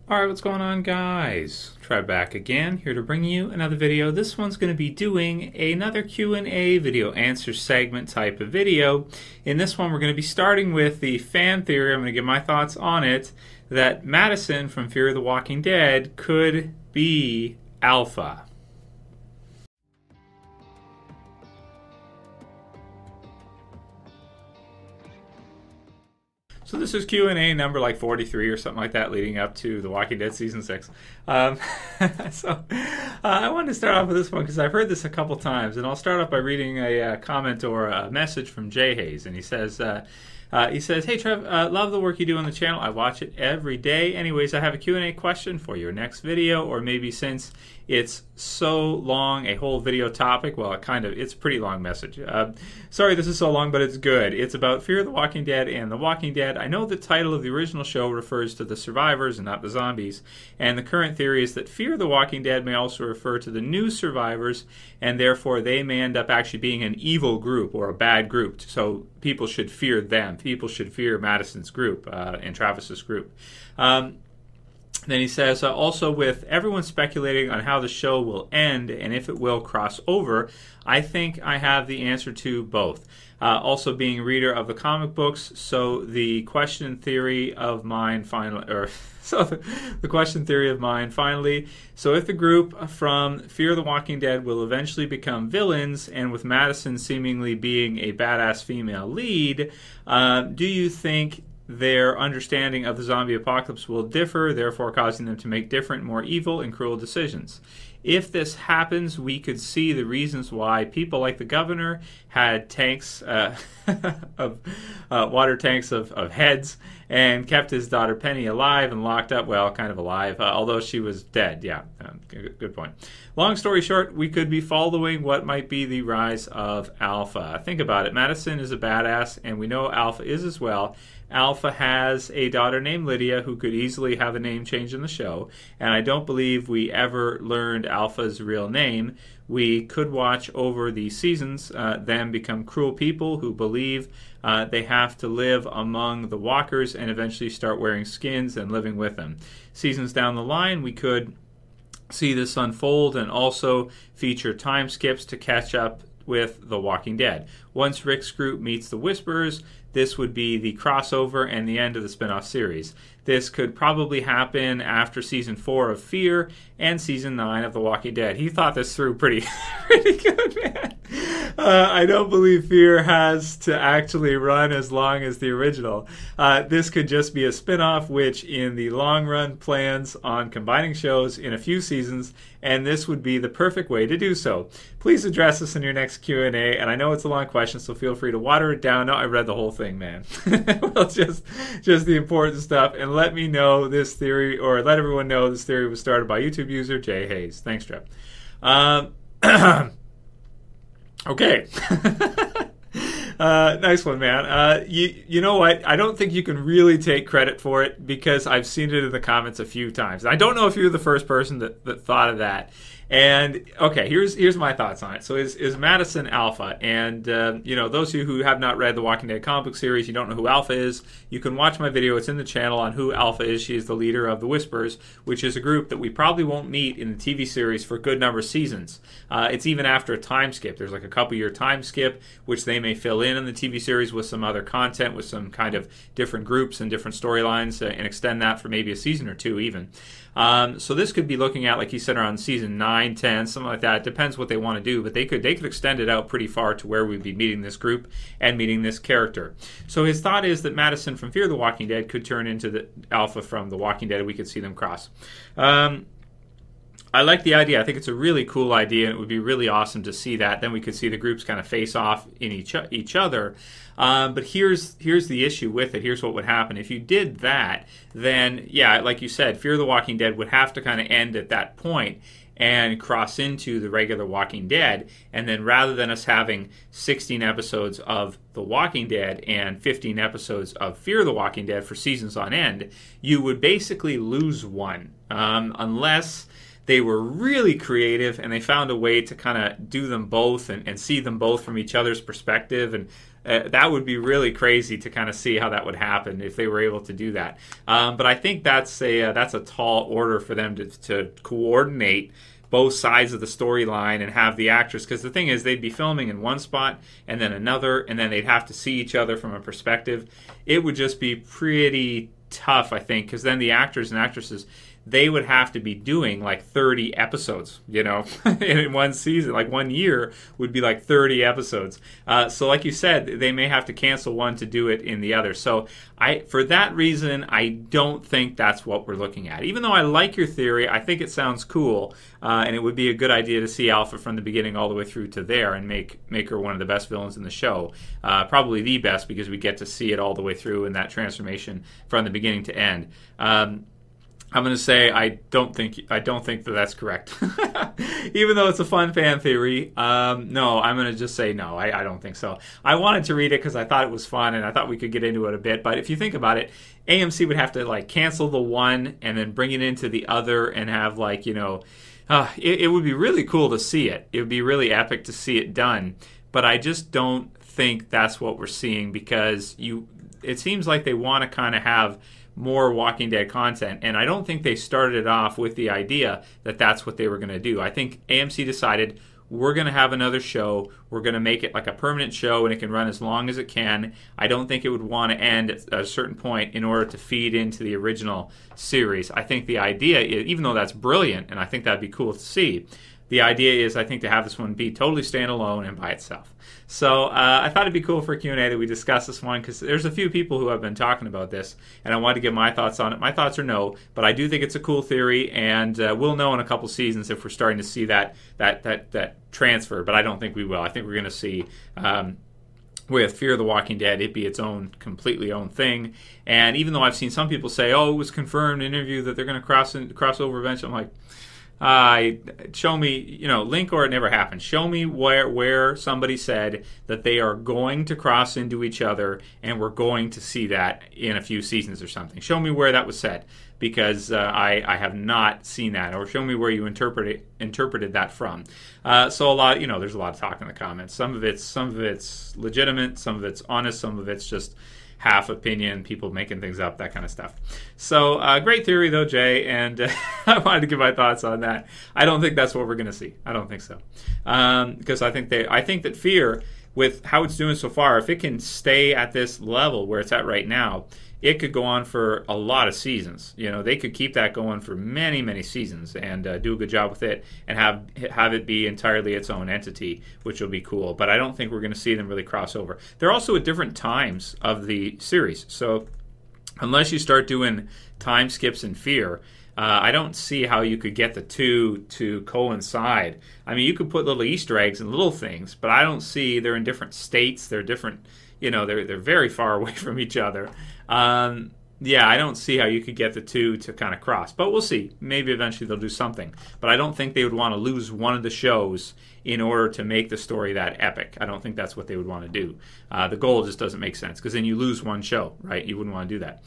Alright, what's going on, guys? Trev back again, here to bring you another video. This one's going to be doing another Q&A video, answer segment type of video. In this one, we're going to be starting with the fan theory. I'm going to give my thoughts on it, that Madison from Fear the Walking Dead could be Alpha. So this is Q&A number like 43 or something like that, leading up to The Walking Dead Season 6. I wanted to start off with this one because I've heard this a couple times, and I'll start off by reading a comment or a message from Jay Haze, and he says, "Hey Trev, love the work you do on the channel. I watch it every day. Anyways, I have a Q&A question for your next video, or maybe since it's so long, a whole video topic." Well, it's a pretty long message. Sorry this is so long, but it's good. It's about Fear the Walking Dead and The Walking Dead. I know the title of the original show refers to the survivors and not the zombies, and the current theory is that Fear the Walking Dead may also refer to the new survivors, and therefore they may end up actually being an evil group or a bad group. So people should fear them. People should fear Madison's group and Travis's group. Then he says, also with everyone speculating on how the show will end and if it will cross over, I think I have the answer to both. Also being a reader of the comic books, so the question theory of mine finally, so if the group from Fear the Walking Dead will eventually become villains, and with Madison seemingly being a badass female lead, do you think their understanding of the zombie apocalypse will differ, therefore causing them to make different, more evil and cruel decisions? If this happens, we could see the reasons why people like the governor had tanks water tanks of heads, and kept his daughter Penny alive and locked up, well, kind of alive, although she was dead. Yeah, good point. Long story short, we could be following what might be the rise of Alpha. Think about it. Madison is a badass, and we know Alpha is as well. Alpha has a daughter named Lydia who could easily have a name change in the show, and I don't believe we ever learned Alpha's real name. We could watch over the seasons them become cruel people who believe they have to live among the walkers and eventually start wearing skins and living with them. Seasons down the line, we could see this unfold and also feature time skips to catch up with The Walking Dead. Once Rick's group meets the Wisperers, this would be the crossover and the end of the spinoff series. This could probably happen after Season 4 of Fear and Season 9 of The Walking Dead. He thought this through pretty good, man. I don't believe Fear has to actually run as long as the original. This could just be a spinoff, which in the long run plans on combining shows in a few seasons, and this would be the perfect way to do so. Please address this in your next Q&A, and I know it's a long question, so feel free to water it down. No, I read the whole thing, man. Well, just the important stuff, and let me know this theory, or let everyone know this theory was started by YouTube user Jay Haze. Thanks, Trev. Okay. Nice one, man. You know what? I don't think you can really take credit for it because I've seen it in the comments a few times. I don't know if you're the first person that thought of that. And okay, here's my thoughts on it. So is Madison Alpha? And those of you who have not read the Walking Dead comic book series, you don't know who Alpha is, you can watch my video. It's in the channel on who Alpha is. She is the leader of the Wisperers, which is a group that we probably won't meet in the TV series for a good number of seasons. It's even after a time skip. There's like a couple-year time skip, which they may fill in the TV series with some other content, with some kind of different groups and different storylines, and extend that for maybe a season or two even. So this could be looking at, like he said, around season 9, 10, something like that. It depends what they want to do, but they could extend it out pretty far to where we'd be meeting this group and meeting this character. So his thought is that Madison from Fear the Walking Dead could turn into the Alpha from The Walking Dead, and we could see them cross. I like the idea. I think it's a really cool idea, and it would be really awesome to see that. Then we could see the groups kind of face off in each other. But here's the issue with it. Here's what would happen. If you did that, then, yeah, like you said, Fear the Walking Dead would have to kind of end at that point and cross into the regular Walking Dead. And then rather than us having 16 episodes of The Walking Dead and 15 episodes of Fear the Walking Dead for seasons on end, you would basically lose one. Unless they were really creative, and they found a way to kind of do them both and see them both from each other's perspective. And that would be really crazy to kind of see how that would happen if they were able to do that. But I think that's a tall order for them to coordinate both sides of the storyline and have the actors, because the thing is, they'd be filming in one spot and then another, and then they'd have to see each other from a perspective. It would just be pretty tough, I think, because then the actors and actresses, they would have to be doing like 30 episodes, in one season. Like 1 year would be like 30 episodes. So like you said, they may have to cancel one to do it in the other. So for that reason, I don't think that's what we're looking at. Even though I like your theory, I think it sounds cool, and it would be a good idea to see Alpha from the beginning all the way through to there and make her one of the best villains in the show. Probably the best, because we get to see it all the way through in that transformation from the beginning to end. I'm going to say I don't think that that's correct. Even though it's a fun fan theory, no, I'm going to just say no. I don't think so. I wanted to read it because I thought it was fun and I thought we could get into it a bit. But if you think about it, AMC would have to like cancel the one and then bring it into the other and have like, it would be really cool to see it. It would be really epic to see it done. But I just don't think that's what we're seeing, because it seems like they want to kind of have more Walking Dead content, and I don't think they started it off with the idea that that's what they were going to do. I think AMC decided, we're going to have another show, we're going to make it like a permanent show, and it can run as long as it can. I don't think it would want to end at a certain point in order to feed into the original series. I think the idea is, even though that's brilliant, and I think that'd be cool to see, the idea is, I think, to have this one be totally standalone and by itself. So I thought it'd be cool for a Q&A that we discuss this one, because there's a few people who have been talking about this, and I wanted to get my thoughts on it. My thoughts are no, but I do think it's a cool theory, and we'll know in a couple seasons if we're starting to see that transfer, but I don't think we will. I think we're going to see with Fear the Walking Dead, it be its own, completely own thing. And even though I've seen some people say, it was confirmed in an interview that they're going to cross over eventually, I'm like, show me, link or it never happened. Show me where somebody said that they are going to cross into each other and we're going to see that in a few seasons or something. Show me where that was said, because I have not seen that. Or show me where you interpreted that from. So a lot, there's a lot of talk in the comments. Some of it's legitimate, some of it's honest, some of it's just half opinion, people making things up, that kind of stuff. So great theory though, Jay, and I wanted to give my thoughts on that. I don't think that's what we're going to see. I don't think so, because I think that Fear, with how it's doing so far, if it can stay at this level where it's at right now, it could go on for a lot of seasons. They could keep that going for many, many seasons and do a good job with it and have it be entirely its own entity, which will be cool. But I don't think we're going to see them really cross over. They're also at different times of the series. So unless you start doing time skips in Fear, I don't see how you could get the two to coincide. I mean, you could put little Easter eggs and little things, but I don't see, they're in different states. They're different, they're very far away from each other. I don't see how you could get the two to kind of cross, but we'll see. Maybe eventually they'll do something, but I don't think they would want to lose one of the shows in order to make the story that epic. I don't think that's what they would want to do. The goal just doesn't make sense, because then you lose one show, right? You wouldn't want to do that.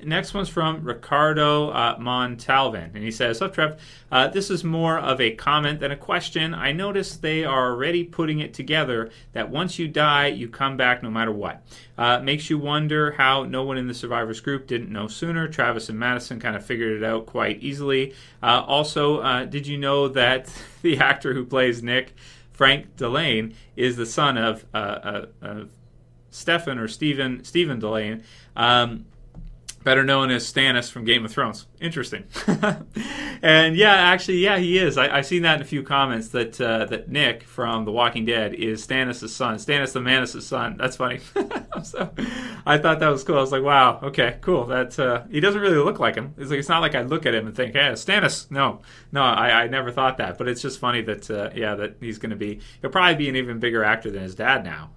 Next one's from Ricardo Montalvan, and he says, "Sup, Trev? This is more of a comment than a question. I noticed they are already putting it together that once you die, you come back no matter what. Makes you wonder how no one in the survivors group didn't know sooner. Travis and Madison kind of figured it out quite easily. Also, did you know that the actor who plays Nick, Frank Delane, is the son of Stephen Delane, better known as Stannis from Game of Thrones. Interesting." And he is. I've seen that in a few comments that Nick from The Walking Dead is Stannis' son, Stannis the Manus' son. That's funny. So I thought that was cool. I was like, wow, okay, cool. That he doesn't really look like him. It's not like I look at him and think, hey, Stannis. No, I never thought that. But it's just funny that that he's going to be. He'll probably be an even bigger actor than his dad now.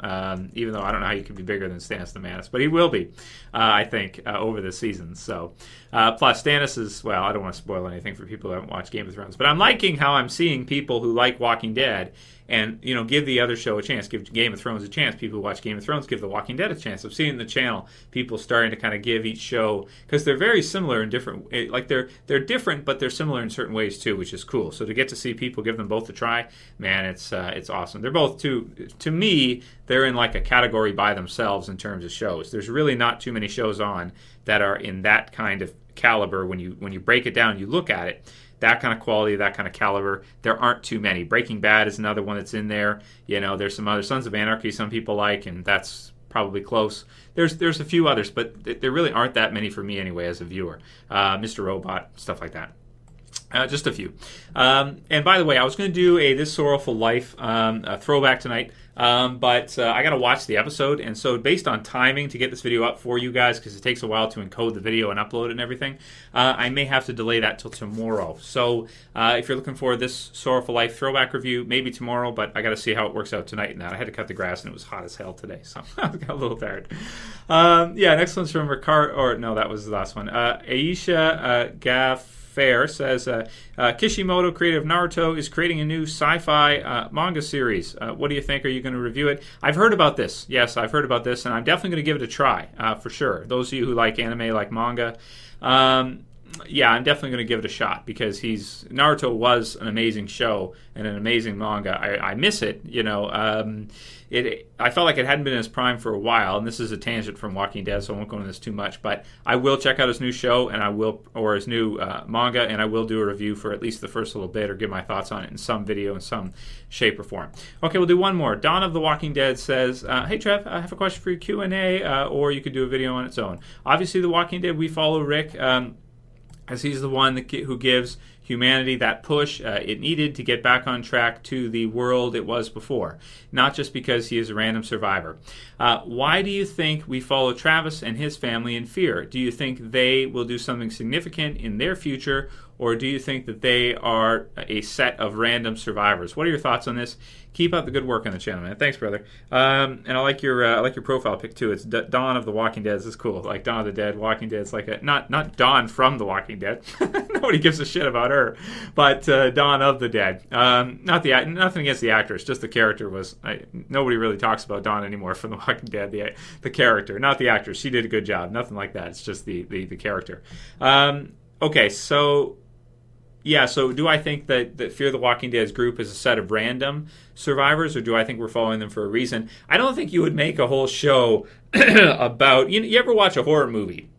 Even though I don't know how you could be bigger than Stannis the Manus, but he will be, I think, over this season. So plus Stannis is, well, I don't want to spoil anything for people who haven't watched Game of Thrones, but I'm liking how I'm seeing people who like Walking Dead and give the other show a chance. Give Game of Thrones a chance. People who watch Game of Thrones give The Walking Dead a chance. I've seen in the channel people starting to kind of give each show, because they're very similar in different, like they're different, but they're similar in certain ways too, which is cool. So to get to see people give them both a try, man, it's awesome. They're both to me, they're in like a category by themselves in terms of shows. There's really not too many shows on that are in that kind of caliber. When you break it down, you look at it, that kind of quality, that kind of caliber, there aren't too many. Breaking Bad is another one that's in there. There's some other, Sons of Anarchy some people like, and that's probably close. There's a few others, but there really aren't that many for me anyway as a viewer. Mr. Robot, stuff like that. Just a few. And by the way, I was going to do a This Sorrowful Life throwback tonight, but I got to watch the episode, and so based on timing to get this video up for you guys, because it takes a while to encode the video and upload it and everything, I may have to delay that till tomorrow. So if you're looking for This Sorrowful Life throwback review, maybe tomorrow, but I got to see how it works out tonight. And I had to cut the grass, and it was hot as hell today, so I got a little tired. Next one's from Ricard, or no, that was the last one. Aisha Gaff Fair says, Kishimoto, creator of Naruto, is creating a new sci-fi manga series. What do you think? Are you going to review it? I've heard about this. Yes, I've heard about this, and I'm definitely going to give it a try, for sure. Those of you who like anime, like manga, yeah, I'm definitely going to give it a shot, because Naruto was an amazing show and an amazing manga. I miss it, I felt like it hadn't been in its prime for a while, and this is a tangent from Walking Dead, so I won't go into this too much, but I will check out his new show, or his new manga, and I will do a review for at least the first little bit, or give my thoughts on it in some video, in some shape or form. Okay, we'll do one more. Dawn of the Walking Dead says, hey Trev, I have a question for your Q&A, or you could do a video on its own. Obviously, The Walking Dead, we follow Rick, as he's the one who gives humanity that push it needed to get back on track to the world it was before, not just because he is a random survivor. Why do you think we follow Travis and his family in fear? Do you think they will do something significant in their future, or do you think that they are a set of random survivors? What are your thoughts on this? Keep up the good work on the channel, man. Thanks, brother. And I like your profile pic too. It's Dawn of the Walking Dead. This is cool. Like Dawn of the Dead, Walking Dead. It's like not Dawn from the Walking Dead. Nobody gives a shit about her, but Dawn of the Dead. Nothing against the actress. Just the character was. Nobody really talks about Dawn anymore from the Walking Dead. The character, not the actress. She did a good job. Nothing like that. It's just the character. Okay, so. Yeah, so do I think that Fear the Walking Dead's group is a set of random survivors, or do I think we're following them for a reason? I don't think you would make a whole show about... You ever watch a horror movie?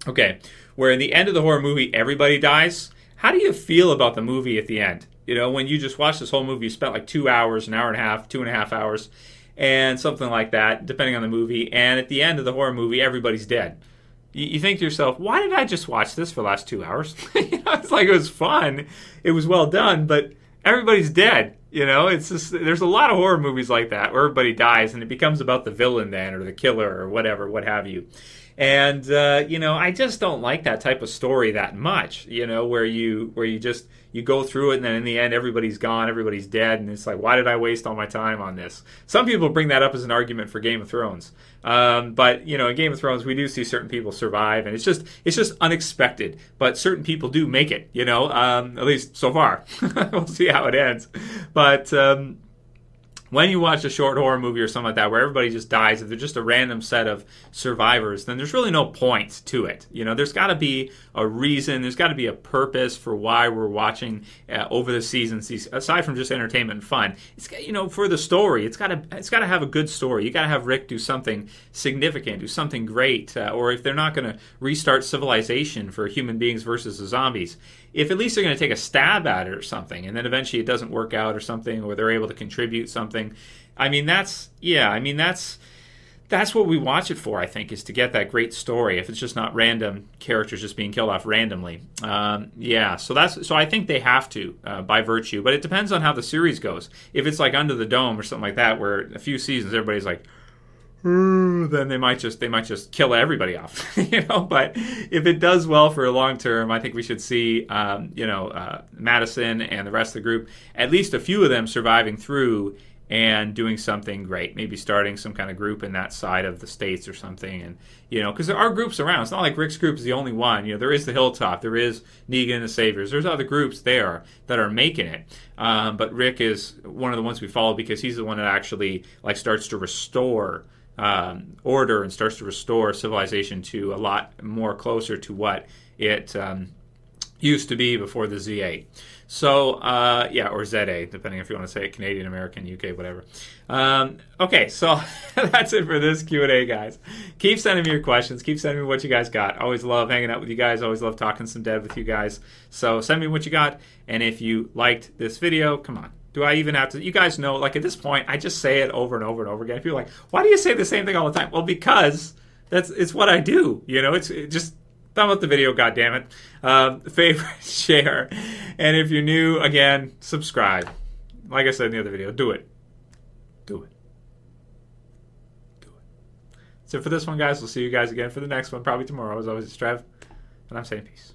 Okay, where in the end of the horror movie, everybody dies? How do you feel about the movie at the end? When you just watch this whole movie, you spent like 2 hours, an hour and a half, 2.5 hours, and something like that, depending on the movie, and at the end of the horror movie, everybody's dead. You think to yourself, why did I just watch this for the last 2 hours? It's like it was fun. It was well done, but everybody's dead. It's just, there's a lot of horror movies like that where everybody dies and it becomes about the villain then, or the killer, or whatever, what have you. And, I just don't like that type of story that much, where you just, you go through it and then in the end everybody's gone, everybody's dead, and it's like, why did I waste all my time on this? Some people bring that up as an argument for Game of Thrones. But, in Game of Thrones, we do see certain people survive, and it's just unexpected. But certain people do make it, at least so far. We'll see how it ends. But... when you watch a short horror movie or something like that where everybody just dies, if they're just a random set of survivors, then there's really no point to it. There's got to be a reason, there's got to be a purpose for why we're watching over the seasons, aside from just entertainment and fun. It's for the story, it's got to have a good story. You got to have Rick do something significant, do something great, or if they're not going to restart civilization for human beings versus the zombies, if at least they're going to take a stab at it or something, and then eventually it doesn't work out or something, or they're able to contribute something. That's what we watch it for, I think, is to get that great story. If it's just not random characters just being killed off randomly. So I think they have to, by virtue. But it depends on how the series goes. If it's like Under the Dome or something like that, where a few seasons everybody's like, then they might just kill everybody off, But if it does well for a long term, I think we should see, Madison and the rest of the group, at least a few of them surviving through, and doing something great. Maybe starting some kind of group in that side of the States or something. And, you know, because there are groups around. It's not like Rick's group is the only one. You know, there is the Hilltop. There is Negan and the Saviors. There's other groups there that are making it. But Rick is one of the ones we follow because he's the one that actually, like, starts to restore order and starts to restore civilization to a lot more closer to what it used to be before the Z8. So, yeah, or ZA, depending if you want to say it, Canadian, American, UK, whatever. Okay, so that's it for this Q&A, guys. Keep sending me your questions. Keep sending me what you guys got. Always love hanging out with you guys. Always love talking some dev with you guys. So send me what you got. And if you liked this video, come on. Do I even have to? You guys know, like, at this point, I just say it over and over and over again. People are like, why do you say the same thing all the time? Well, because it's what I do. You know, it's just... thumb up the video, goddammit. Favorite, share. And if you're new, again, subscribe. Like I said in the other video, do it. Do it. Do it. So for this one, guys, we'll see you guys again for the next one, probably tomorrow. As always, it's Trev, and I'm saying peace.